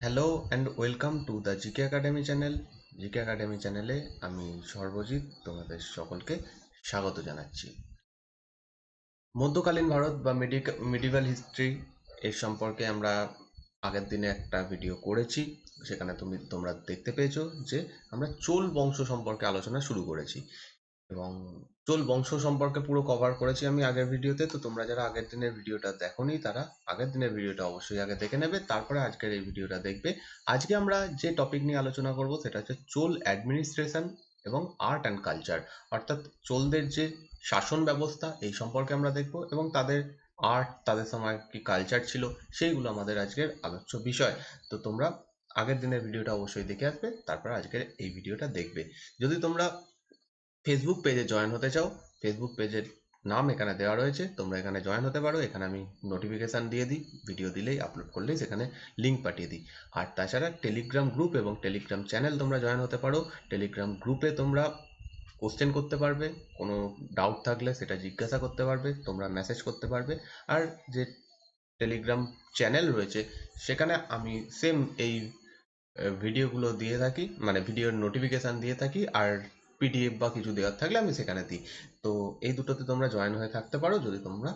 Hello and welcome to the GK academy channel. GK academy চ্যানেলে আমি সর্বজিৎ তোমাদের সকলকে স্বাগত জানাচ্ছি। মধ্যকালীন ভারত বা মিডিভাল হিস্ট্রি এর সম্পর্কে আমরা আগের দিনে একটা ভিডিও করেছি। সেখানে তোমরা দেখতে পেয়েছো যে আমরা চোল বংশ সম্পর্কে আলোচনা শুরু করেছি এবং চোল বংশ সম্পর্কে পুরো কভার করেছি আমি আগের ভিডিওতে। তো তোমরা যারা আগের দিনের ভিডিওটা দেখোনি তারা আগের দিনের ভিডিওটা অবশ্যই আগে দেখে নেবে, তারপরে আজকের এই ভিডিওটা দেখবে। আজকে আমরা যে টপিক নিয়ে আলোচনা করব সেটা হচ্ছে চোল অ্যাডমিনিস্ট্রেশন এবং আর্ট অ্যান্ড কালচার, অর্থাৎ চোলদের যে শাসন ব্যবস্থা এই সম্পর্কে আমরা দেখব এবং তাদের আর্ট, তাদের সময় কি কালচার ছিল, সেইগুলো আমাদের আজকের আলোচ্য বিষয়। তো তোমরা আগের দিনের ভিডিওটা অবশ্যই দেখে আসবে, তারপর আজকের এই ভিডিওটা দেখবে। যদি তোমরা ফেসবুক পেজে জয়েন হতে চাও, ফেসবুক পেজের নাম এখানে দেওয়া রয়েছে, তোমরা এখানে জয়েন হতে পারো। এখানে আমি নোটিফিকেশান দিয়ে দিই, ভিডিও দিলেই আপলোড করলেই সেখানে লিঙ্ক পাঠিয়ে দিই। আর তাছাড়া টেলিগ্রাম গ্রুপ এবং টেলিগ্রাম চ্যানেল তোমরা জয়েন হতে পারো। টেলিগ্রাম গ্রুপে তোমরা কোশ্চেন করতে পারবে, কোনো ডাউট থাকলে সেটা জিজ্ঞাসা করতে পারবে, তোমরা মেসেজ করতে পারবে। আর যে টেলিগ্রাম চ্যানেল রয়েছে সেখানে আমি সেম এই ভিডিওগুলো দিয়ে থাকি, মানে ভিডিওর নোটিফিকেশান দিয়ে থাকি, আর পিডিএফ বা কিছু দেওয়ার থাকলে আমি সেখানে দিই। তো এই দুটোতে তোমরা জয়েন হয়ে থাকতে পারো যদি তোমরা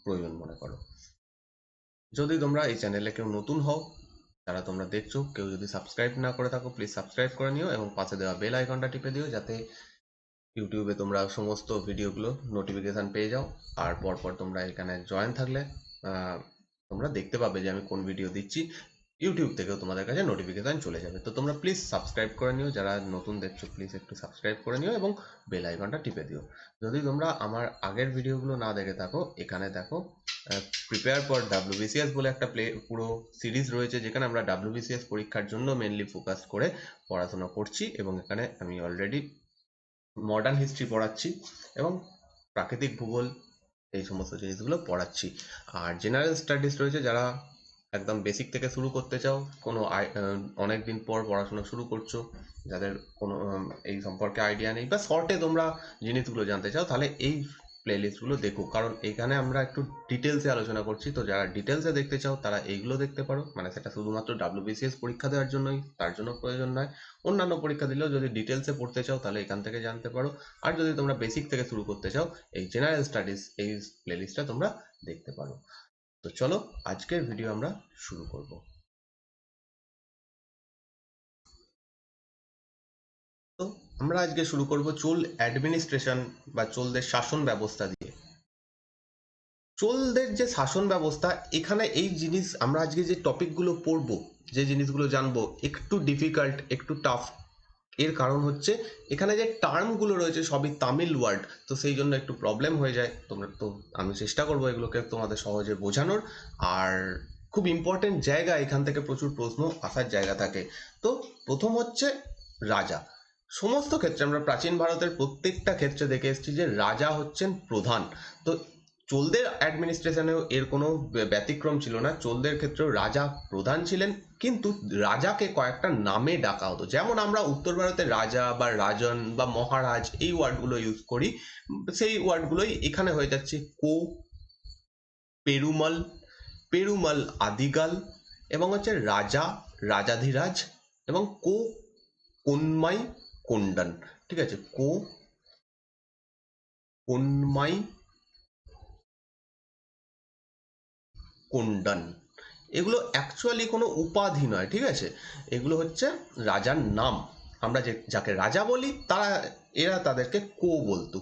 প্রয়োজন মনে করো। যদি তোমরা এই চ্যানেলে কেউ নতুন হও, যারা তোমরা দেখছো, কেউ যদি সাবস্ক্রাইব না করে থাকো প্লিজ সাবস্ক্রাইব করে নিও এবং পাশে দেওয়া বেল আইকনটা টিপে দিও, যাতে ইউটিউবে তোমরা সমস্ত ভিডিওগুলো নোটিফিকেশান পেয়ে যাও। আর পরপর তোমরা এখানে জয়েন থাকলে তোমরা দেখতে পাবে যে আমি কোন ভিডিও দিচ্ছি, ইউটিউব থেকেও তোমাদের কাছে নোটিফিকেশান চলে যাবে। তো তোমরা প্লিজ সাবস্ক্রাইব করে নিও, যারা নতুন দেখছো প্লিজ একটু সাবস্ক্রাইব করে নিও এবং বেল আইকনটা টিপে দিও। যদি তোমরা আমার আগের ভিডিওগুলো না দেখে থাকো, এখানে দেখো প্রিপেয়ার ফর ডাব্লিউবিসিএস বলে একটা পুরো সিরিজ রয়েছে, যেখানে আমরা ডাব্লিউবিসিএস পরীক্ষার জন্য মেনলি ফোকাস করে পড়াশোনা করছি এবং এখানে আমি অলরেডি মডার্ন হিস্ট্রি পড়াচ্ছি এবং প্রাকৃতিক ভূগোল, এই সমস্ত জিনিসগুলো পড়াচ্ছি। আর জেনারেল স্টাডিজ রয়েছে, যারা একদম বেসিক থেকে শুরু করতে চাও, কোনো অনেক দিন পর পড়াশোনা শুরু করছো, যাদের কোনো এই সম্পর্কে আইডিয়া নেই বা শর্টে তোমরা জিনিসগুলো জানতে চাও, তাহলে এই প্লেলিস্টগুলো দেখো, কারণ এখানে আমরা একটু ডিটেলসে আলোচনা করছি। তো যারা ডিটেলসে দেখতে চাও তারা এইগুলো দেখতে পারো, মানে সেটা শুধুমাত্র ডাব্লিউবিসিএস পরীক্ষা দেওয়ার জন্যই, তার জন্য প্রয়োজন নয়। অন্যান্য পরীক্ষা দিলেও যদি ডিটেলসে পড়তে চাও তাহলে এখান থেকে জানতে পারো। আর যদি তোমরা বেসিক থেকে শুরু করতে চাও, এই জেনারেল স্টাডিজ এই প্লেলিস্টটা তোমরা দেখতে পারো। তো চলো আজকের ভিডিও আমরা শুরু করব। তো আমরা আজকে শুরু করব চোল অ্যাডমিনিস্ট্রেশন বা চোলদের শাসন ব্যবস্থা দিয়ে। চোলদের যে শাসন ব্যবস্থা, এখানে এই জিনিস আমরা আজকে যে টপিকগুলো পড়বো, যে জিনিসগুলো জানবো, একটু ডিফিকাল্ট, একটু টাফ। এর কারণ হচ্ছে এখানে যে টার্মগুলো রয়েছে সবই তামিল ওয়ার্ড, তো সেই জন্য একটু প্রবলেম হয়ে যায়। তোমরা তো, আমি চেষ্টা করবো এগুলোকে তোমাদের সহজে বোঝানোর। আর খুব ইম্পর্টেন্ট জায়গা, এখান থেকে প্রচুর প্রশ্ন আসার জায়গা থাকে। তো প্রথম হচ্ছে রাজা। সমস্ত ক্ষেত্রে আমরা প্রাচীন ভারতের প্রত্যেকটা ক্ষেত্রে দেখে এসেছি যে রাজা হচ্ছেন প্রধান। তো চোলদের অ্যাডমিনিস্ট্রেশনেও এর কোনো ব্যতিক্রম ছিল না, চোলদের ক্ষেত্রেও রাজা প্রধান ছিলেন, কিন্তু রাজাকে কয়েকটা নামে ডাকা হতো। যেমন আমরা উত্তর ভারতে রাজা বা রাজন বা মহারাজ এই ওয়ার্ডগুলো ইউজ করি, সেই ওয়ার্ডগুলোই এখানে হয়ে যাচ্ছে কো, পেরুমল, পেরুমল আদিগাল, এবং হচ্ছে রাজা, রাজাধিরাজ, এবং কোন্মাই, কোন্ডান। ঠিক আছে, কোন্মাই, কোন্ডান, এগুলো অ্যাকচুয়ালি কোনো উপাধি নয়, ঠিক আছে, এগুলো হচ্ছে রাজার নাম। আমরা যাকে রাজা বলি তারা, এরা তাদেরকে বলতো।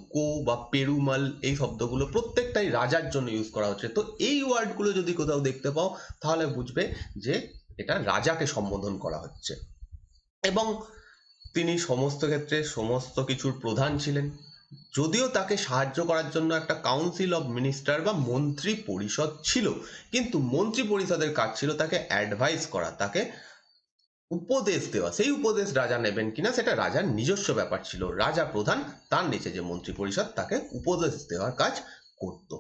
বা পেরুমাল, এই শব্দগুলো প্রত্যেকটাই রাজার জন্য ইউজ করা হচ্ছে। তো এই ওয়ার্ডগুলো যদি কোথাও দেখতে পাও তাহলে বুঝবে যে এটা রাজাকে সম্বোধন করা হচ্ছে। এবং তিনি সমস্ত ক্ষেত্রে সমস্ত কিছুর প্রধান ছিলেন, যদিও তাকে সাহায্য করার জন্য একটা কাউন্সিল অফ মিনিস্টার বা মন্ত্রী পরিষদ ছিল, কিন্তু মন্ত্রী পরিষদের কাজ ছিল তাকে অ্যাডভাইস করা, তাকে উপদেশ দেওয়া। সেই উপদেশ রাজা নেবেন কিনা সেটা রাজার নিজস্ব ব্যাপার ছিল। রাজা প্রধান, তার নিচে যে মন্ত্রী পরিষদ তাকে উপদেশ দেওয়ার কাজ করত।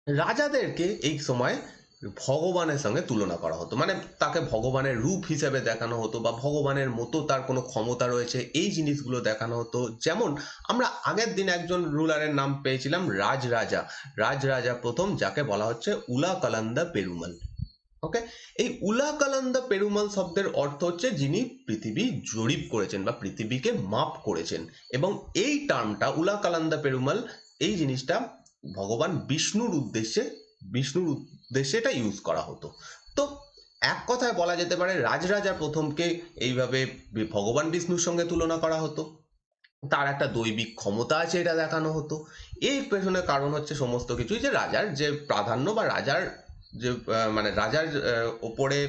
রাজাদেরকে এই সময় ভগবানের সঙ্গে তুলনা করা হতো, মানে তাকে ভগবানের রূপ হিসেবে দেখানো হতো বা ভগবানের মতো তার কোনো ক্ষমতা রয়েছে এই জিনিসগুলো দেখানো হতো। যেমন আমরা আগের দিন একজন রুলারের নাম পেয়েছিলাম রাজরাজা প্রথম, যাকে বলা হচ্ছে উলাকালান্দা পেরুমাল। ওকে, এই উলাকালান্দা পেরুমাল শব্দের অর্থ হচ্ছে যিনি পৃথিবী জরিপ করেছেন বা পৃথিবীকে মাপ করেছেন। এবং এই টার্মটা উলাকালান্দা পেরুমাল, এই জিনিসটা ভগবান বিষ্ণুর উদ্দেশ্যে এটা ইউজ করা হতো। তো এক কথায় বলা যেতে পারে রাজরাজা প্রথমকে এইভাবে ভগবান বিষ্ণুর সঙ্গে তুলনা করা হতো, তার একটা দৈবিক ক্ষমতা আছে এটা দেখানো হতো। এর পেছনে কারণ হচ্ছে সমস্ত কিছুই যে রাজার যে প্রাধান্য বা রাজার যে মানে রাজার ওপরে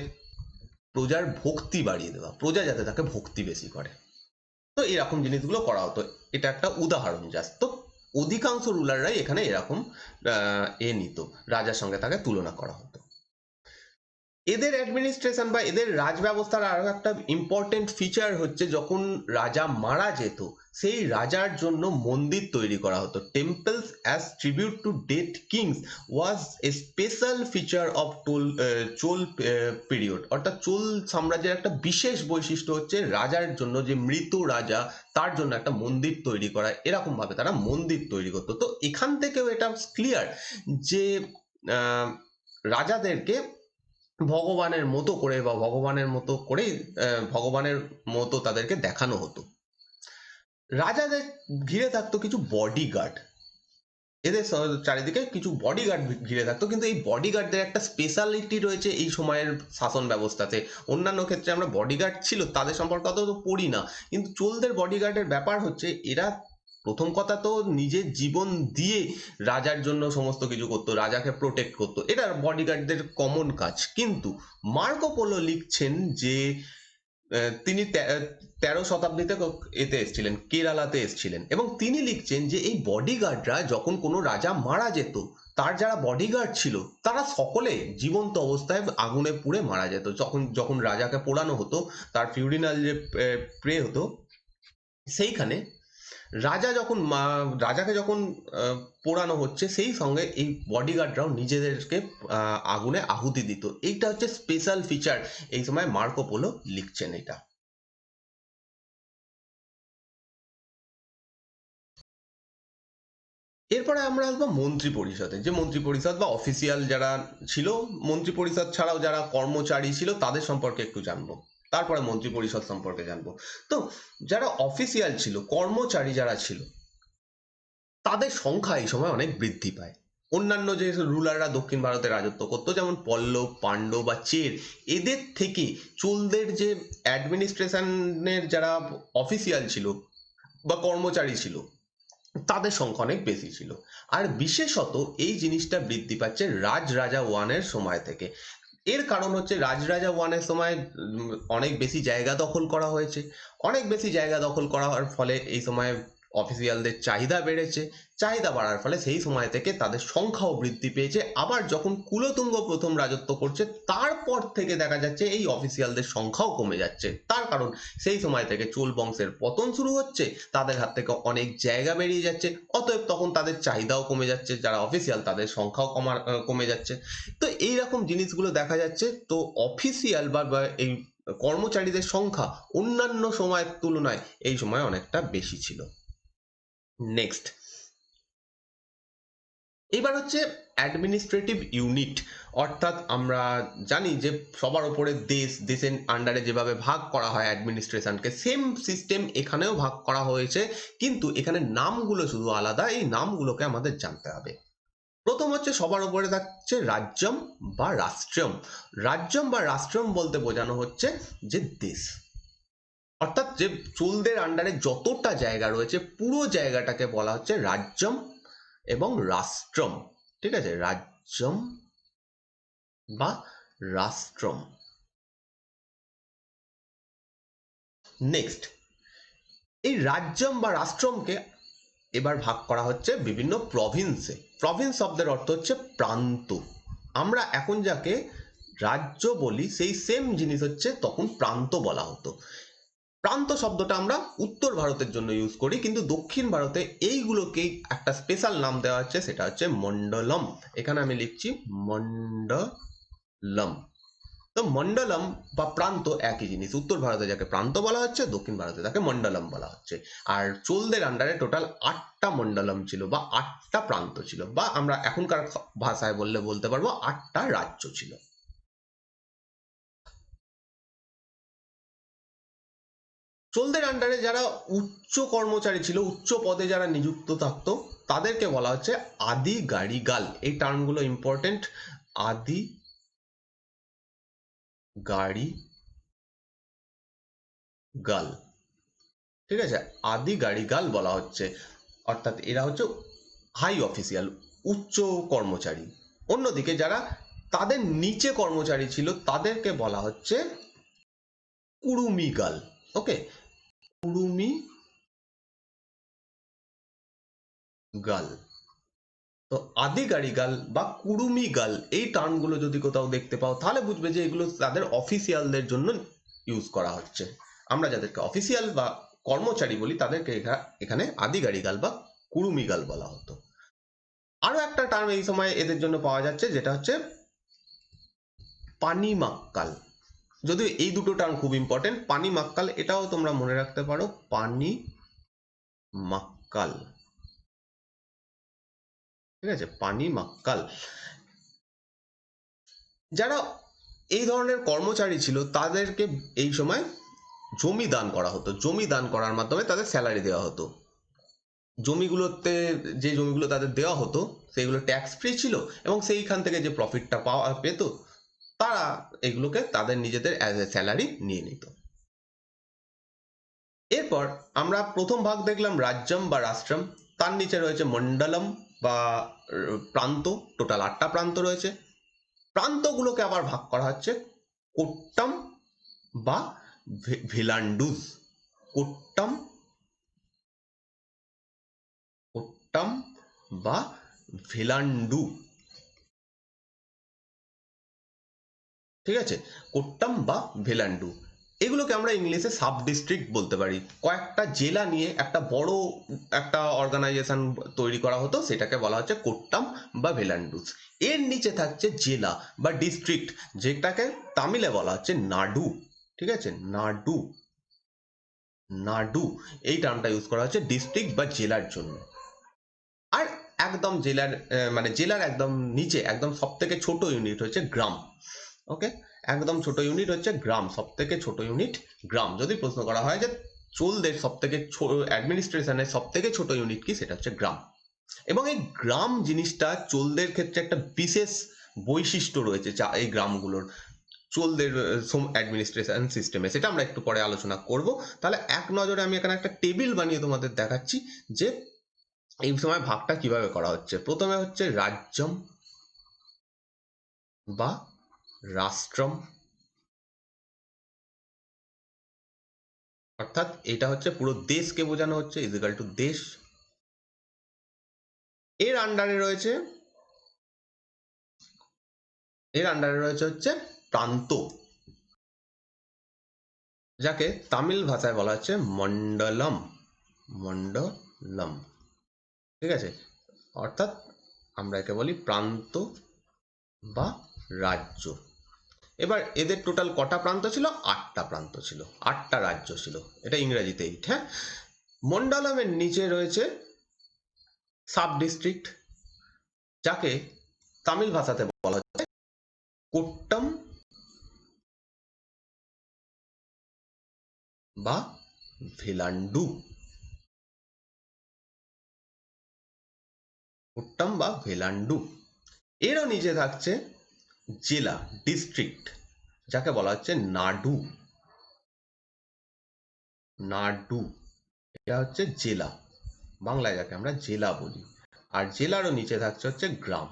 প্রজার ভক্তি বাড়িয়ে দেওয়া, প্রজা যাতে তাকে ভক্তি বেশি করে। তো এরকম জিনিসগুলো করা হতো, এটা একটা উদাহরণ জাস্ট। তো অধিকাংশ রুলাররাই এখানে এরকম নিত, রাজার সঙ্গে তাকে তুলনা করা হতো। এদের অ্যাডমিনিস্ট্রেশন বা এদের রাজ ব্যবস্থার আরো একটা ইম্পর্টেন্ট ফিচার হচ্ছে যখন রাজা মারা যেত সেই রাজার জন্য মন্দির তৈরি করা হতো। Temples as tribute to dead kings was a special feature of Chola period. অর্থাৎ চোল সাম্রাজ্যের একটা বিশেষ বৈশিষ্ট্য হচ্ছে রাজার জন্য, যে মৃত রাজা তার জন্য একটা মন্দির তৈরি করা, এরকম ভাবে তারা মন্দির তৈরি করতো। তো এখান থেকেও এটা ক্লিয়ার যে রাজাদেরকে ভগবানের মতো করে বা ভগবানের মতো করেই ভগবানের মতো তাদেরকে দেখানো হতো। রাজাদের ঘিরে থাকতো কিছু বডিগার্ড, এদের চারিদিকে কিছু বডিগার্ড ঘিরে থাকতো, কিন্তু এই বডিগার্ডদের একটা স্পেশালিটি রয়েছে এই সময়ের শাসন ব্যবস্থাতে। অন্যান্য ক্ষেত্রে আমরা বডিগার্ড ছিল তাদের সম্পর্কে অত তো পড়ি না, কিন্তু চোলদের বডিগার্ডের ব্যাপার হচ্ছে এরা প্রথম কথা তো নিজের জীবন দিয়ে রাজার জন্য সমস্ত কিছু করতো, রাজাকে প্রোটেক্ট করতো, এটা বডিগার্ডদের কমন কাজ। কিন্তু মার্কো পোলো লিখছেন যে তিনি 13 শতাব্দীতে এতে এসেছিলেন, কেরালাতে এসেছিলেন, এবং তিনি লিখছেন যে এই বডিগার্ডরা যখন কোনো রাজা মারা যেত তার যারা বডিগার্ড ছিল তারা সকলে জীবন্ত অবস্থায় আগুনে পুড়ে মারা যেত। যখন যখন রাজাকে পোড়ানো হতো, তার ফিউরিনাল যে প্রে হতো সেইখানে রাজাকে যখন পোড়ানো হচ্ছে সেই সঙ্গে এই বডিগার্ডরাও নিজেদেরকে আগুনে আহুতি দিত। এইটা হচ্ছে স্পেশাল ফিচার, এই সময় মার্কো পোলো লিখছেন এটা। এরপরে আমরা আসবো মন্ত্রী পরিষদে, যে মন্ত্রী পরিষদ বা অফিসিয়াল যারা ছিল, মন্ত্রী পরিষদ ছাড়াও যারা কর্মচারী ছিল তাদের সম্পর্কে একটু জানবো, তারপরে মন্ত্রী পরিষদ সম্পর্কে জানবো। তো যারা অফিসিয়াল ছিল, কর্মচারী যারা ছিল, তাদের সংখ্যা এই সময় অনেক বৃদ্ধি পায়। অন্যান্য যে রুলাররা দক্ষিণ ভারতে রাজত্ব করতো, যেমন পল্লব, পাণ্ডব বা চের, এদের থেকে চোলদের যে অ্যাডমিনিস্ট্রেশনের যারা অফিসিয়াল ছিল বা কর্মচারী ছিল তাদের সংখ্যা অনেক বেশি ছিল। আর বিশেষত এই জিনিসটা বৃদ্ধি পাচ্ছে রাজরাজা ওয়ানের সময় থেকে। এর কারণ হচ্ছে রাজরাজা ওয়ানের সময় অনেক বেশি জায়গা দখল করা হয়েছে, অনেক বেশি জায়গা দখল করার ফলে এই সময় অফিসিয়ালদের চাহিদা বেড়েছে, চাহিদা বাড়ার ফলে সেই সময় থেকে তাদের সংখ্যাও বৃদ্ধি পেয়েছে। আবার যখন কুলোতুঙ্গ প্রথম রাজত্ব করছে তারপর থেকে দেখা যাচ্ছে এই অফিসিয়ালদের সংখ্যাও কমে যাচ্ছে। তার কারণ সেই সময় থেকে চোল বংশের পতন শুরু হচ্ছে, তাদের হাত থেকে অনেক জায়গা বেরিয়ে যাচ্ছে, অতএব তখন তাদের চাহিদাও কমে যাচ্ছে, যারা অফিসিয়াল তাদের সংখ্যাও কমে যাচ্ছে। তো এইরকম জিনিসগুলো দেখা যাচ্ছে। তো অফিসিয়াল বা এই কর্মচারীদের সংখ্যা অন্যান্য সময়ের তুলনায় এই সময় অনেকটা বেশি ছিল। নেক্সট, এবার হচ্ছে অ্যাডমিনিস্ট্রেটিভ ইউনিট। অর্থাৎ আমরা জানি যে সবার উপরে দেশের আন্ডারে যেভাবে ভাগ করা হয় অ্যাডমিনিস্ট্রেশনকে, সেম সিস্টেম এখানেও ভাগ করা হয়েছে, কিন্তু এখানে নামগুলো শুধু আলাদা। এই নামগুলোকে আমাদের জানতে হবে। প্রথম হচ্ছে সবার উপরে থাকছে রাজ্যম বা রাষ্ট্রম। রাজ্যম বা রাষ্ট্রম বলতে বোঝানো হচ্ছে যে দেশ, অর্থাৎ যে চোলদের আন্ডারে যতটা জায়গা রয়েছে পুরো জায়গাটাকে বলা হচ্ছে রাজ্যম এবং রাষ্ট্রম। ঠিক আছে, রাজ্যম বা রাষ্ট্রম। নেক্সট, এই রাজ্যম বা রাষ্ট্রমকে এবার ভাগ করা হচ্ছে বিভিন্ন প্রভিন্সে। প্রভিন্স শব্দের অর্থ হচ্ছে প্রান্ত। আমরা এখন যাকে রাজ্য বলি সেই সেম জিনিস হচ্ছে তখন প্রান্ত বলা হতো। প্রান্ত শব্দটা আমরা উত্তর ভারতের জন্য ইউজ করি, কিন্তু দক্ষিণ ভারতে এইগুলোকেই একটা স্পেশাল নাম দেওয়া হচ্ছে, সেটা হচ্ছে মন্ডলম। এখানে আমি লিখছি মন্ডলম। লম। তো মন্ডলম বা প্রান্ত একই জিনিস, উত্তর ভারতে যাকে প্রান্ত বলা হচ্ছে, দক্ষিণ ভারতে তাকে মন্ডলম বলা হচ্ছে। আর চোলদের আন্ডারে টোটাল 8টা মন্ডলম ছিল বা 8টা প্রান্ত ছিল, বা আমরা এখনকার ভাষায় বলতে পারবো 8টা রাজ্য ছিল। চোলদের আন্ডারে যারা উচ্চ কর্মচারী ছিল, উচ্চ পদে যারা নিযুক্ত থাকতো, তাদেরকে বলা হচ্ছে আদি গাড়িগাল। এই টার্মগুলো ইম্পর্টেন্ট। আদি গাড়িগাল, ঠিক আছে, আদি গাড়িগাল বলা হচ্ছে। অর্থাৎ এরা হচ্ছে হাই অফিসিয়াল, উচ্চ কর্মচারী। অন্যদিকে যারা তাদের নিচে কর্মচারী ছিল তাদেরকে বলা হচ্ছে কুড়ুমিগাল। ওকে, কুড়ুমিগাল। তো আদিগাড়িগাল বা কুড়ুমিগাল এই টার্মগুলো যদি কোথাও দেখতে পাও তাহলে বুঝবে যে এগুলো তাদের অফিসিয়ালদের জন্য ইউজ করা হচ্ছে। আমরা যাদেরকে অফিসিয়াল বা কর্মচারী বলি তাদেরকে এখানে আদিগাড়িগাল বা কুড়ুমিগাল বলা হতো। আরো একটা টার্ম এই সময় এদের জন্য পাওয়া যাচ্ছে, যেটা হচ্ছে পানিমাক্কাল। যদিও এই দুটো টার্ম খুব ইম্পর্টেন্ট। পানিমাক্কাল এটাও তোমরা মনে রাখতে পারো, পানিমাক্কাল, ঠিক আছে, পানিমাক্কাল। যারা এই ধরনের কর্মচারী ছিল তাদেরকে এই সময় জমি দান করা হতো। জমি দান করার মাধ্যমে তাদের স্যালারি দেওয়া হতো। জমিগুলোতে, যে জমিগুলো তাদের দেওয়া হতো সেগুলো ট্যাক্স ফ্রি ছিল, এবং সেইখান থেকে যে প্রফিটটা পেত তারা এগুলোকে তাদের নিজেদের অ্যাজ এ স্যালারি নিয়ে নিত। এরপর আমরা প্রথম ভাগ দেখলাম রাজ্যম বা রাষ্ট্রম। তার নিচে রয়েছে মন্ডলম বা প্রান্ত। টোটাল 8টা প্রান্ত রয়েছে। প্রান্তগুলোকে আবার ভাগ করা হচ্ছে কোট্টাম বা ভিলান্ডুজ। কোট্টাম বা ভিলান্ডু, ঠিক আছে, কোট্টাম বা ভিলান্ডু। এগুলোকে আমরা ইংলিশে সাব ডিস্ট্রিক্ট বলতে পারি। কয়েকটা জেলা নিয়ে একটা বড় একটা অর্গানাইজেশন তৈরি করা হতো, সেটাকে বলা হচ্ছে কোট্টাম বা ভিলান্ডুস। এর নিচে থাকছে জেলা বা ডিস্ট্রিক্ট, যেটাকে তামিলে বলা হচ্ছে নাডু, ঠিক আছে, নাডু। নাডু এই টার্মটা ইউজ করা হচ্ছে ডিস্ট্রিক্ট বা জেলার জন্য। আর একদম জেলার মানে জেলার একদম নিচে একদম সব থেকে ছোট ইউনিট হচ্ছে গ্রাম। ওকে, একদম ছোট ইউনিট হচ্ছে গ্রাম, সব থেকে ছোট ইউনিট গ্রাম। যদি প্রশ্ন করা হয় যে চোলদের সব থেকে অ্যাডমিনিস্ট্রেশনের সব থেকে ছোট ইউনিট কি, সেটা হচ্ছে গ্রাম। এবং এই গ্রাম জিনিসটা চোলদের ক্ষেত্রে একটা বিশেষ বৈশিষ্ট্য রয়েছে এই গ্রামগুলোর, চোলদের অ্যাডমিনিস্ট্রেশন সিস্টেমে। সেটা আমরা একটু পরে আলোচনা করব। তাহলে এক নজরে আমি এখানে একটা টেবিল বানিয়ে তোমাদের দেখাচ্ছি যে এই সময় ভাগটা কিভাবে করা হচ্ছে। প্রথমে হচ্ছে রাজ্যম বা রাষ্ট্রম, অর্থাৎ এটা হচ্ছে পুরো দেশকে বোঝানো হচ্ছে, ইজিক্যাল টু দেশ। এর আন্ডারে রয়েছে হচ্ছে প্রান্ত, যাকে তামিল ভাষায় বলা হচ্ছে মন্ডলম। মন্ডলম, ঠিক আছে, অর্থাৎ আমরা একে বলি প্রান্ত বা রাজ্য। এবার এদের টোটাল কটা প্রান্ত ছিল? 8টা প্রান্ত ছিল, 8টা রাজ্য ছিল। এটা ইংরেজিতে 8। হ্যাঁ, মন্ডলমের নিচে রয়েছে সাব ডিস্ট্রিক্ট, যাকে তামিল ভাষাতে বলা হচ্ছে কোট্টম বা ভিলান্ডু। কোট্টম বা ভিলান্ডু। এরও নিচে থাকছে জেলা, ডিস্ট্রিক্ট, যাকে বলা হচ্ছে নাডু। নাডু, এটা হচ্ছে জেলা, বাংলায় যাকে আমরা জেলা বলি। আর জেলারও নিচে থাকছে হচ্ছে গ্রাম।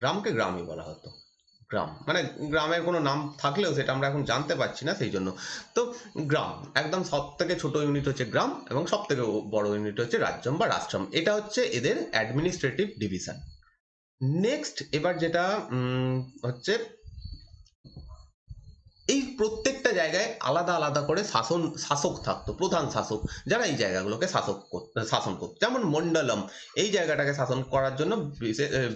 গ্রামকে গ্রামই বলা হতো। গ্রাম মানে গ্রামের কোনো নাম থাকলেও সেটা আমরা এখন জানতে পারছি না, সেই জন্য। তো গ্রাম একদম সব থেকে ছোট ইউনিট হচ্ছে গ্রাম, এবং সব থেকে বড় ইউনিট হচ্ছে রাজ্যম বা রাষ্ট্রম। এটা হচ্ছে এদের অ্যাডমিনিস্ট্রেটিভ ডিভিশন। নেক্সট এবার যেটা হচ্ছে এই প্রত্যেকটা জায়গায় আলাদা আলাদা করে শাসক থাকতো, প্রধান শাসক, যারা এই জায়গাগুলোকে শাসন করতো। যেমন মন্ডলম, এই জায়গাটাকে শাসন করার জন্য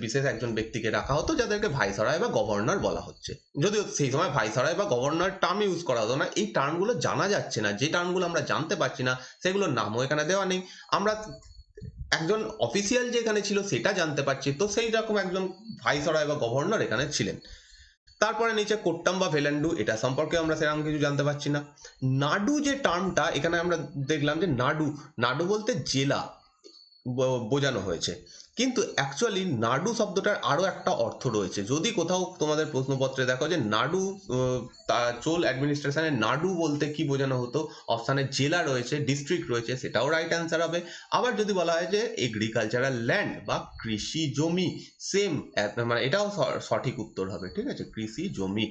বিশেষ একজন ব্যক্তিকে রাখা হতো, যাদেরকে ভাইসরয় বা গভর্নর বলা হচ্ছে। যদিও সেই সময় ভাইসরয় বা গভর্নর টার্ম ইউজ করা হতো না, এই টার্মগুলো জানা যাচ্ছে না, যে টার্মগুলো আমরা জানতে পারছি না সেগুলোর নামও এখানে দেওয়া নেই। আমরা একজন অফিসিয়াল যে এখানে ছিল সেটা জানতে পারছি, তো সেই রকম একজন ভাইসরয় বা গভর্নর এখানে ছিলেন। তারপরে নিচে কোট্টাম বা ভেলান্ডু, এটা সম্পর্কে আমরা সেরকম কিছু জানতে পারছি না। নাডু যে টার্মটা এখানে আমরা দেখলাম যে নাডু, নাডু বলতে জেলা বোঝানো হয়েছে, কিন্তু অ্যাকচুয়ালি নাডু শব্দটার আরো একটা অর্থ রয়েছে। যদি কোথাও তোমাদের প্রশ্নপত্রে দেখো যে নাডু চোল অ্যাডমিনিস্ট্রেশনে নাডু বলতে কি বোঝানো হতো, অপশানে জেলা রয়েছে, ডিস্ট্রিক্ট রয়েছে, সেটাও রাইট অ্যান্সার হবে। আবার যদি বলা হয় যে এগ্রিকালচারাল ল্যান্ড বা কৃষি জমি, সেম, মানে এটাও সঠিক উত্তর হবে, ঠিক আছে, কৃষি জমি।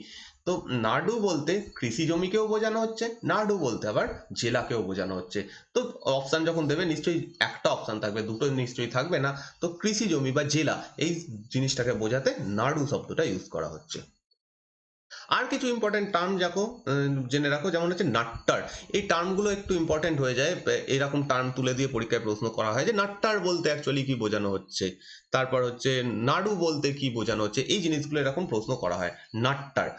তো নাডু বলতে কৃষি জমিকেও বোঝানো হচ্ছে, নাডু বলতে আবার জেলাকেও বোঝানো হচ্ছে। তো অপশান যখন দেবে নিশ্চয়ই একটা অপশান থাকবে, দুটো নিশ্চয়ই থাকবে না। তো কৃষি জমি বা জেলা এই জিনিসটাকে বোঝাতে নাড়ু শব্দটা ইউজ করা হচ্ছে। আর কিছু ইম্পর্টেন্ট টার্ম জেনে রাখো, যেমন হচ্ছে নাট্টার। এই টার্মগুলো একটু ইম্পর্টেন্ট হয়ে যায়, এরকম টার্ম তুলে দিয়ে পরীক্ষায় প্রশ্ন করা হয় যে নাট্টার বলতে অ্যাকচুয়ালি কি বোঝানো হচ্ছে, তারপর হচ্ছে নাড়ু বলতে কি বোঝানো হচ্ছে, এই জিনিসগুলো এরকম প্রশ্ন করা হয়। নাট্টার,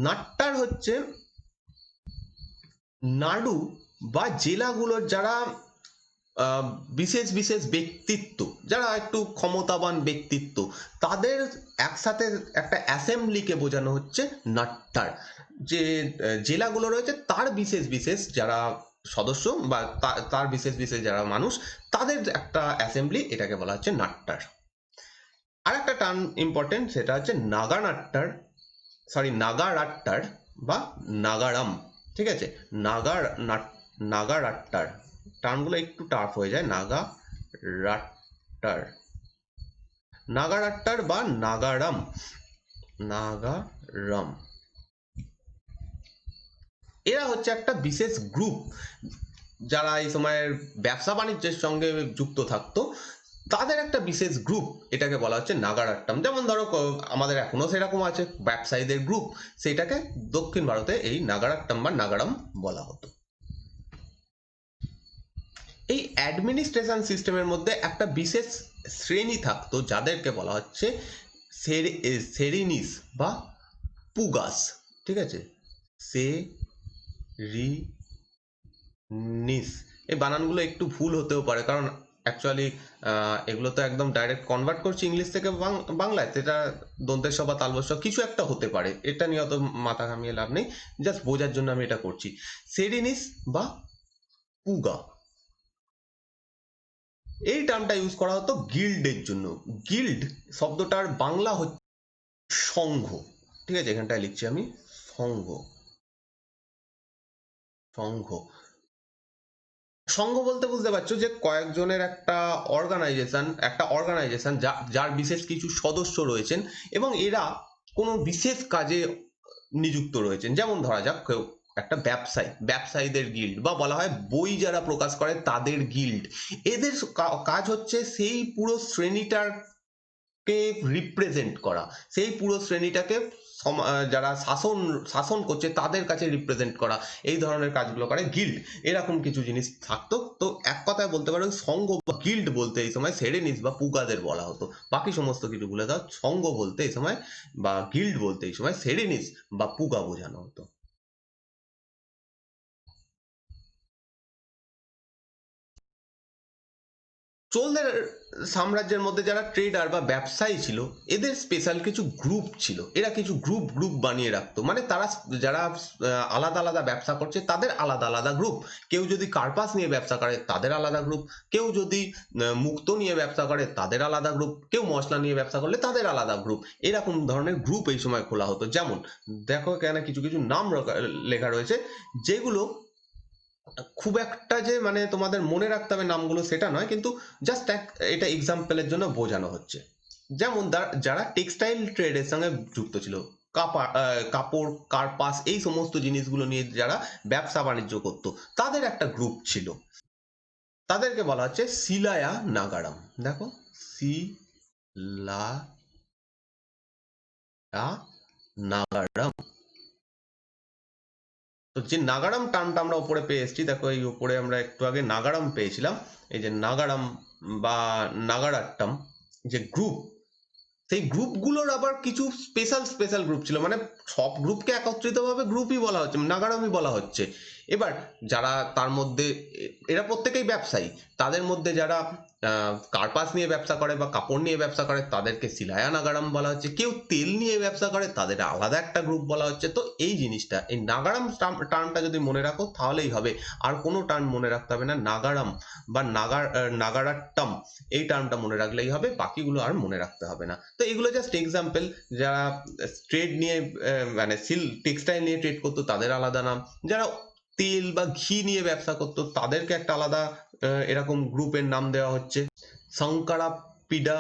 নাট্টার হচ্ছে নাড়ু বা জেলাগুলোর যারা বিশেষ বিশেষ ব্যক্তিত্ব, যারা একটু ক্ষমতাবান ব্যক্তিত্ব, তাদের একসাথে একটা অ্যাসেম্বলিকে বোঝানো হচ্ছে নাট্টার। যে জেলাগুলো রয়েছে তার বিশেষ বিশেষ যারা সদস্য বা তার বিশেষ বিশেষ যারা মানুষ, তাদের একটা অ্যাসেম্বলি, এটাকে বলা হচ্ছে নাট্টার। আর একটা টার্ম ইম্পর্টেন্ট, সেটা হচ্ছে নাগারাট্টার বা নাগারাম, ঠিক আছে। নাগারাট্টার টার্মগুলো একটু টাফ হয়ে যায়। নাগারাট্টার বা নাগারাম, এরা হচ্ছে একটা বিশেষ গ্রুপ, যারা এই সময়ের ব্যবসা বাণিজ্যের সঙ্গে যুক্ত থাকতো, তাদের একটা বিশেষ গ্রুপ, এটাকে বলা হচ্ছে নাগারাট্টাম। যেমন ধরো আমাদের এখনো সেরকম আছে ব্যবসায়ীদের গ্রুপ, সেটাকে দক্ষিণ ভারতে এই নাগারাট্টাম বা নাগারাম বলা হতো। এই অ্যাডমিনিস্ট্রেশন সিস্টেমের মধ্যে একটা বিশেষ শ্রেণী থাকতো, যাদেরকে বলা হচ্ছে সেরিনিস বা পুগাস, ঠিক আছে, সেরিনিস। এই বানানগুলো একটু ভুল হতেও পারে, কারণ অ্যাকচুয়ালি এগুলো তো একদম ডাইরেক্ট কনভার্ট করছি ইংলিশ থেকে বাংলায়, সেটা দন্তেস বা তালবস্য কিছু একটা হতে পারে, এটা নিয়ে অত মাথা ঘামিয়ে লাভ নেই, জাস্ট বোঝার জন্য আমি এটা করছি। সেরিনিস বা পুগা, এই টার্মটা ইউজ করা হতো গিল্ডের জন্য। গিল্ড শব্দটার বাংলা হচ্ছে সংঘ, ঠিক আছে, এখানটায় লিখছি আমি সংঘ। সংঘ, সংঘ বলতে বুঝতে পারছো যে কয়েকজনের একটা অর্গানাইজেশন যার বিশেষ কিছু সদস্য রয়েছেন, এবং এরা কোনো বিশেষ কাজে নিযুক্ত রয়েছেন। যেমন ধরা যাক কেউ একটা ব্যবসায়ীদের গিল্ড, বা বলা হয় বই যারা প্রকাশ করে তাদের গিল্ড। এদের কাজ হচ্ছে সেই পুরো শ্রেণীটাকে রিপ্রেজেন্ট করা, সেই পুরো শ্রেণীটাকে যারা শাসন করছে তাদের কাছে রিপ্রেজেন্ট করা, এই ধরনের কাজগুলো করে গিল্ড। এরকম কিছু জিনিস থাকতো। তো এক কথায় বলতে পারো সংঘ বা গিল্ড বলতে এই সময় সেরেনিস বা পুগাদের বলা হতো। বাকি সমস্ত কিছু ভুলে দাও, সংঘ বলতে এই সময় বা গিল্ড বলতে এই সময় সেরেনিস বা পুগা বোঝানো হতো। চোলদের সাম্রাজ্যের মধ্যে যারা ট্রেডার বা ব্যবসায়ী ছিল, এদের স্পেশাল কিছু গ্রুপ ছিল, এরা কিছু গ্রুপ গ্রুপ বানিয়ে রাখতো, মানে তারা যারা আলাদা আলাদা ব্যবসা করছে তাদের আলাদা আলাদা গ্রুপ। কেউ যদি কার্পাস নিয়ে ব্যবসা করে তাদের আলাদা গ্রুপ, কেউ যদি মুক্তো নিয়ে ব্যবসা করে তাদের আলাদা গ্রুপ, কেউ মশলা নিয়ে ব্যবসা করলে তাদের আলাদা গ্রুপ, এরকম ধরনের গ্রুপ এই সময় খোলা হতো। যেমন দেখো এখানে কিছু কিছু নাম লেখা রয়েছে, যেগুলো খুব একটা যে মানে তোমাদের মনে রাখতে হবে নামগুলো সেটা নয়, কিন্তু জাস্ট এটা এক্সাম্পলের জন্য বোঝানো হচ্ছে। যেমন যারা টেক্সটাইল ট্রেডের সঙ্গে যুক্ত ছিল, কাপড়, কার্পাস, এই সমস্ত জিনিসগুলো নিয়ে যারা ব্যবসা বাণিজ্য করতো, তাদের একটা গ্রুপ ছিল, তাদেরকে বলা হচ্ছে সিলায়া নাগারাম। দেখো, সিলায়া নাগারাম। তো যে নাগারাম টার্মটা আমরা উপরে পেয়ে এসেছি, দেখো এই উপরে আমরা একটু আগে নাগারাম পেয়েছিলাম, এই যে নাগারাম বা নাগারাট্টাম যে গ্রুপ, সেই গ্রুপগুলোর আবার কিছু স্পেশাল স্পেশাল গ্রুপ ছিল, মানে সব গ্রুপকে একত্রিতভাবে গ্রুপই বলা হচ্ছে, নাগারামই বলা হচ্ছে। এবার যারা তার মধ্যে এরা প্রত্যেকেই ব্যবসায়ী, তাদের মধ্যে যারা কার্পাস নিয়ে ব্যবসা করে বা কাপড় নিয়ে ব্যবসা করে তাদেরকে সিলায়া নাগারাম বলা হচ্ছে, কেউ তেল নিয়ে ব্যবসা করে তাদের আলাদা একটা গ্রুপ বলা হচ্ছে। তো এই জিনিসটা, এই নাগারাম টার্মটা যদি মনে রাখো তাহলেই হবে, আর কোনো টার্ম মনে রাখতে হবে না। নাগারাম বা নাগারাট্টাম এই টার্মটা মনে রাখলেই হবে, বাকিগুলো আর মনে রাখতে হবে না। তো এগুলো জাস্ট এক্সাম্পল। যারা ট্রেড নিয়ে মানে টেক্সটাইল নিয়ে ট্রেড করতো তাদের আলাদা নাম, যারা তেল বা ঘি নিয়ে ব্যবসা করতো তাদেরকে একটা আলাদা এরকম গ্রুপের নাম দেওয়া হচ্ছে, সংকারা পিডা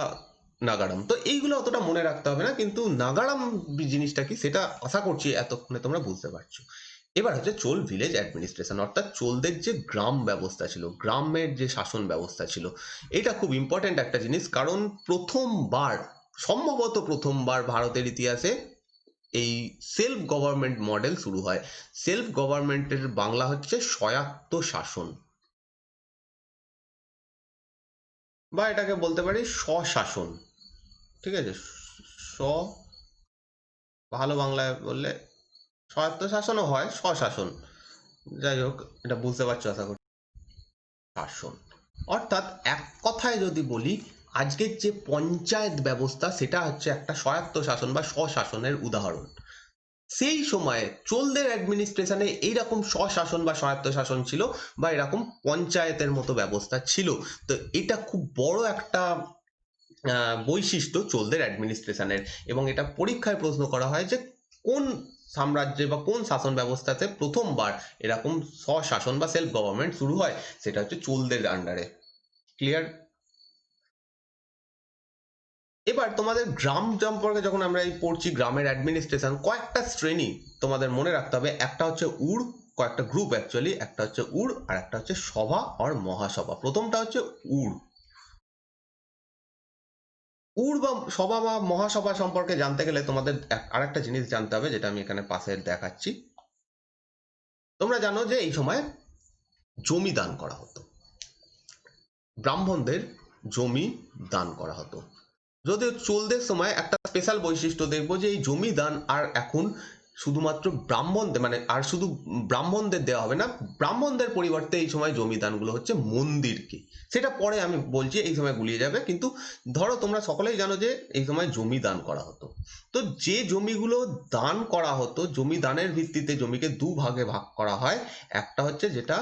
নাগারাম। তো এইগুলো অতটা মনে রাখতে হবে না, কিন্তু নাগারাম জিনিসটা কি সেটা আশা করছি এতক্ষণে তোমরা বুঝতে পারছো। এবার হচ্ছে চোল ভিলেজ অ্যাডমিনিস্ট্রেশন, অর্থাৎ চোলদের যে গ্রাম ব্যবস্থা ছিল, গ্রামের যে শাসন ব্যবস্থা ছিল, এটা খুব ইম্পর্টেন্ট একটা জিনিস। কারণ প্রথমবার, সম্ভবত প্রথমবার ভারতের ইতিহাসে এই সেলফ গভর্নমেন্ট মডেল শুরু হয়। সেলফ গভর্নমেন্টের বাংলা হচ্ছে স্বায়ত্ত শাসন, বা এটাকে বলতে পারি স্বশাসন। ঠিক আছে, স্ব, ভালো বাংলায় বললে স্বায়ত্ত শাসনও হয়, স্বশাসন, যাই হোক এটা বুঝতে পারছো আশা করি। শাসন অর্থাৎ এক কথায় যদি বলি, আজকের যে পঞ্চায়েত ব্যবস্থা সেটা হচ্ছে একটা স্বায়ত্ত শাসন বা স্বশাসনের উদাহরণ। সেই সময়ে চোলদের অ্যাডমিনিস্ট্রেশনে এইরকম স্বশাসন বা স্বায়ত্ত শাসন ছিল, বা এরকম পঞ্চায়েতের মতো ব্যবস্থা ছিল। তো এটা খুব বড় একটা বৈশিষ্ট্য চোলদের অ্যাডমিনিস্ট্রেশনের, এবং এটা পরীক্ষায় প্রশ্ন করা হয় যে কোন সাম্রাজ্যে বা কোন শাসন ব্যবস্থাতে প্রথমবার এরকম স্বশাসন বা সেলফ গভর্নমেন্ট শুরু হয়, সেটা হচ্ছে চোলদের আন্ডারে। ক্লিয়ার? এবার তোমাদের গ্রাম সম্পর্কে যখন আমরা এই পড়ছি, গ্রামের অ্যাডমিনিস্ট্রেশন কয়েকটা শ্রেণী তোমাদের মনে রাখতে হবে। একটা হচ্ছে উড়, কয়েকটা গ্রুপ অ্যাকচুয়ালি, একটা হচ্ছে উড় আর একটা হচ্ছে সভা আর মহাসভা। প্রথমটা হচ্ছে উড়। উড় বা সভা বা মহাসভা সম্পর্কে জানতে গেলে তোমাদের আরেকটা জিনিস জানতে হবে, যেটা আমি এখানে পাশে দেখাচ্ছি। তোমরা জানো যে এই সময় জমি দান করা হতো, ব্রাহ্মণদের জমি দান করা হতো। যদিও চোলদের সময় একটা স্পেশাল বৈশিষ্ট্য দেখবো যে এই জমি দান আর এখন শুধুমাত্র ব্রাহ্মণদের, মানে আর শুধু ব্রাহ্মণদের দেওয়া হবে না, ব্রাহ্মণদের পরিবর্তে এই সময় জমি দানগুলো হচ্ছে মন্দিরকে। সেটা পরে আমি বলছি, এই সময় গুলিয়ে যাবে। কিন্তু ধরো তোমরা সকলেই জানো যে এই সময় জমি দান করা হতো। তো যে জমিগুলো দান করা হতো, জমি দানের ভিত্তিতে জমিকে দুভাগে ভাগ করা হয়। একটা হচ্ছে যেটা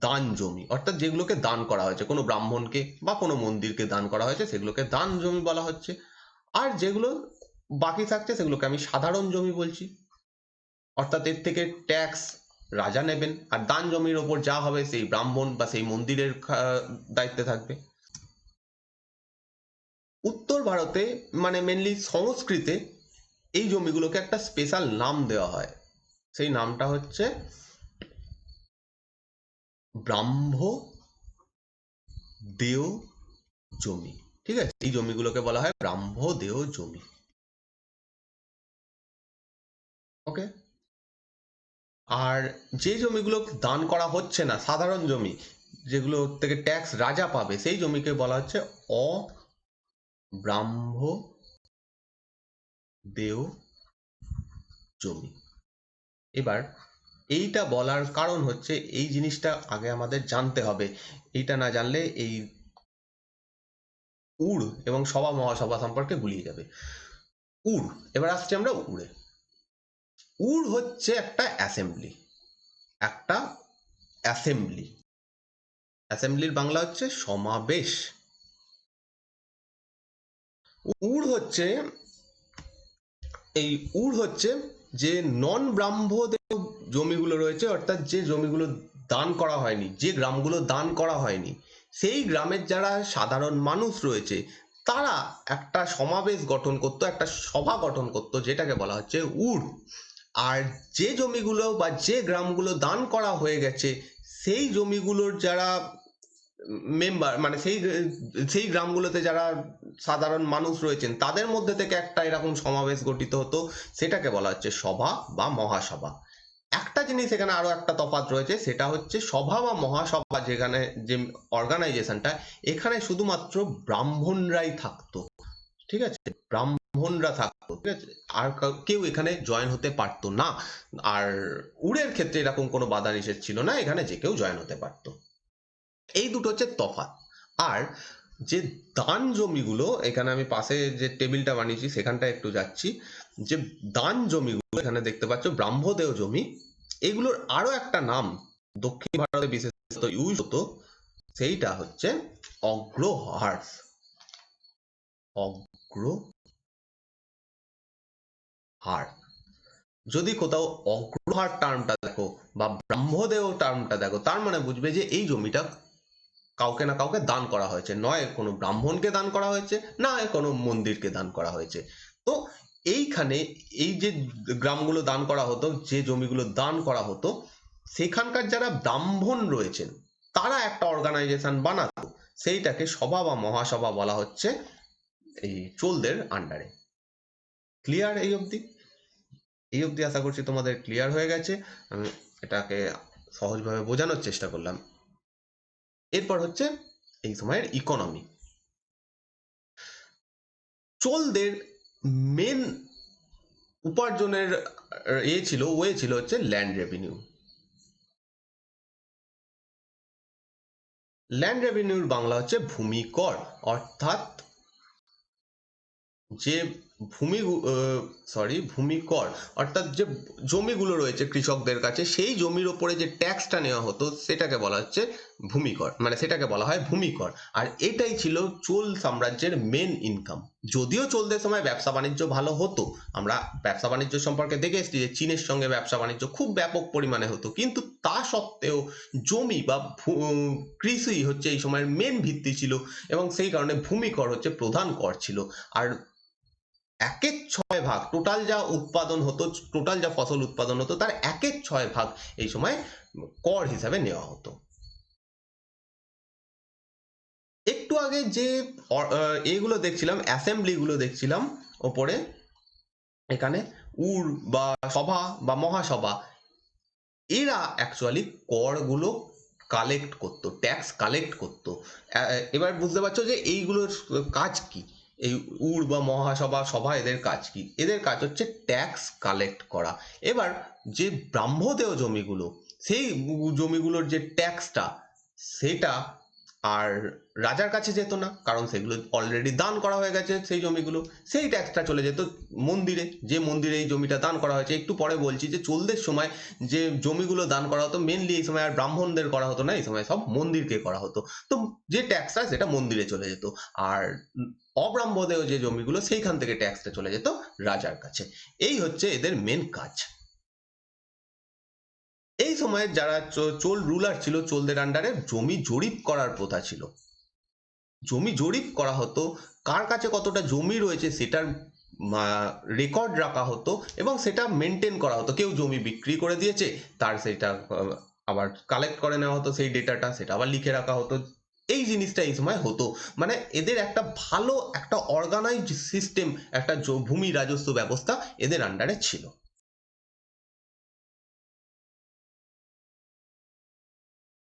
দান জমি, অর্থাৎ যেগুলোকে দান করা হয়েছে, কোনো ব্রাহ্মণকে বা কোনো মন্দিরকে দান করা হয়েছে সেগুলোকে দান জমি বলা হচ্ছে। আর যেগুলো বাকি থাকছে সেগুলোকে আমি সাধারণ জমি বলছি, অর্থাৎ এর থেকে ট্যাক্স রাজা নেবেন, আর দান জমির ওপর যা হবে সেই ব্রাহ্মণ বা সেই মন্দিরের দায়িত্বে থাকবে। উত্তর ভারতে, মানে মেনলি সংস্কৃতে, এই জমিগুলোকে একটা স্পেশাল নাম দেওয়া হয়। সেই নামটা হচ্ছে ব্রাহ্ম দেও জমি। ঠিক আছে, এই জমিগুলোকে বলা হয় ব্রাহ্ম দেও জমি। ওকে। আর যে জমিগুলো দান করা হচ্ছে না, সাধারণ জমি, যেগুলো থেকে ট্যাক্স রাজা পাবে, সেই জমিকে বলা হচ্ছে অব্রাহ্ম দেও জমি। এবার এইটা বলার কারণ হচ্ছে, এই জিনিসটা আগে আমাদের জানতে হবে। এইটা না জানলে এই উড় এবং সভা মহাসভা সম্পর্কে গুলিয়ে যাবে। উড়, এবার আসছি আমরা উড়ে। উড় হচ্ছে একটা অ্যাসেম্বলি, একটা অ্যাসেম্বলি। অ্যাসেম্বলির বাংলা হচ্ছে সমাবেশ। উড় হচ্ছে, এই উড় হচ্ছে যে নন ব্রাহ্মদের জমিগুলো রয়েছে, অর্থাৎ যে জমিগুলো দান করা হয়নি, যে গ্রামগুলো দান করা হয়নি, সেই গ্রামের যারা সাধারণ মানুষ রয়েছে তারা একটা সমাবেশ গঠন করতো, একটা সভা গঠন করতো, যেটাকে বলা হচ্ছে উড়। আর যে জমিগুলো বা যে গ্রামগুলো দান করা হয়ে গেছে, সেই জমিগুলোর যারা মেম্বার, মানে সেই সেই গ্রামগুলোতে যারা সাধারণ মানুষ রয়েছেন তাদের মধ্যে থেকে একটা এরকম সমাবেশ গঠিত হতো, সেটাকে বলা হচ্ছে সভা বা মহাসভা। একটা জিনিস এখানে আরো একটা তফাৎ রয়েছে, সেটা হচ্ছে সভা বা মহাসভা যেখানে যে অর্গানাইজেশনটা, এখানে শুধুমাত্র ব্রাহ্মণরাই থাকতো, ঠিক আছে, ব্রাহ্মণরা থাকতো, ঠিক আছে, আর কেউ এখানে জয়েন হতে পারতো না। আর উড়ের ক্ষেত্রে এরকম কোনো বাধা নিষেধ ছিল না, এখানে যে কেউ জয়েন হতে পারতো। এই দুটো হচ্ছে তফাৎ। আর যে দান জমিগুলো, এখানে আমি পাশে যে টেবিলটা বানিয়েছি সেখানটা একটু যাচ্ছি, যে দান জমিগুলো এখানে দেখতে পাচ্ছ ব্রাহ্মদেয় জমি, এগুলোর আরো একটা নাম দক্ষিণ ভারতে বিশেষত ইউজ হতো, সেইটা হচ্ছে অগ্রহার। অগ্রহার, যদি কোথাও অগ্রহার টার্মটা দেখো বা ব্রাহ্মদেয় টার্মটা দেখো, তার মানে বুঝবে যে এই জমিটা কাউকে না কাউকে দান করা হয়েছে, নয় কোনো ব্রাহ্মণকে দান করা হয়েছে, না কোনো মন্দিরকে দান করা হয়েছে। তো এইখানে এই যে গ্রামগুলো দান করা হতো, যে জমিগুলো দান করা হতো, সেখানকার যারা ব্রাহ্মণ রয়েছেন তারা একটা অর্গানাইজেশন বানাতো, সেইটাকে সভা বা মহাসভা বলা হচ্ছে এই চোলদের আন্ডারে। ক্লিয়ার এই অবধি? এই অবধি আশা করছি তোমাদের ক্লিয়ার হয়ে গেছে। আমি এটাকে সহজভাবে বোঝানোর চেষ্টা করলাম। এরপর হচ্ছে এই সময়ের ইকোনমি। চোলদের মেন উপার্জনের ওয়ে ছিল হচ্ছে ল্যান্ড রেভিনিউ। ল্যান্ড রেভিনিউর বাংলা হচ্ছে ভূমি কর, অর্থাৎ যে ভূমি কর, অর্থাৎ যে জমিগুলো রয়েছে কৃষকদের কাছে, সেই জমির ওপরে যে ট্যাক্সটা নেওয়া হতো সেটাকে বলা হচ্ছে ভূমি কর, মানে সেটাকে বলা হয় ভূমি কর। আর এটাই ছিল চোল সাম্রাজ্যের মেন ইনকাম। যদিও চোলদের সময় ব্যবসা বাণিজ্য ভালো হতো, আমরা ব্যবসা বাণিজ্য সম্পর্কে দেখে এসেছি যে চীনের সঙ্গে ব্যবসা বাণিজ্য খুব ব্যাপক পরিমাণে হতো, কিন্তু তা সত্ত্বেও জমি বা কৃষি হচ্ছে এই সময়ের মেন ভিত্তি ছিল, এবং সেই কারণে ভূমি কর হচ্ছে প্রধান কর ছিল। আর 1/6 টোটাল যা উৎপাদন হতো, টোটাল যা ফসল উৎপাদন হতো, তার 1/6 এই সময় কর হিসাবে নেওয়া হতো। একটু আগে যে এগুলো দেখছিলাম, অ্যাসেম্বলি গুলো দেখছিলাম ওপরে, এখানে উর বা সভা বা মহাসভা, এরা অ্যাকচুয়ালি করগুলো কালেক্ট করতো, ট্যাক্স কালেক্ট করতো। এবার বুঝতে পারছো যে এইগুলোর কাজ কি, এই উর বা মহাসভা সভা এদের কাজ কি? এদের কাজ হচ্ছে ট্যাক্স কালেক্ট করা। এবার যে ব্রাহ্মদেয় জমিগুলো, সেই জমিগুলোর যে ট্যাক্সটা, সেটা আর রাজার কাছে যেত না, কারণ সেগুলো অলরেডি দান করা হয়ে গেছে। সেই জমিগুলো, সেই ট্যাক্সটা চলে যেত মন্দিরে, যে মন্দিরে এই জমিটা দান করা হয়েছে। একটু পরে বলছি যে চোলদের সময় যে জমিগুলো দান করা হতো, মেনলি এই সময় আর ব্রাহ্মণদের করা হতো না, এই সময় সব মন্দিরকে করা হতো। তো যে ট্যাক্সটা সেটা মন্দিরে চলে যেত, আর অব্রাহ্মদেয় যে জমিগুলো সেইখান থেকে ট্যাক্সটা চলে যেত রাজার কাছে। এই হচ্ছে এদের মেন কাজ। এই সময় যারা চোল রুলার ছিল, চোলদের আন্ডারে জমি জরিপ করার প্রথা ছিল। জমি জরিপ করা হতো, কার কাছে কতটা জমি রয়েছে সেটার রেকর্ড রাখা হতো, এবং সেটা মেনটেন করা হতো। কেউ জমি বিক্রি করে দিয়েছে, তার সেটা আবার কালেক্ট করে নেওয়া হতো, সেই ডেটাটা সেটা আবার লিখে রাখা হতো। এই জিনিসটা এই সময় হতো। মানে এদের একটা ভালো একটা অর্গানাইজড সিস্টেম, একটা ভূমি রাজস্ব ব্যবস্থা এদের আন্ডারে ছিল।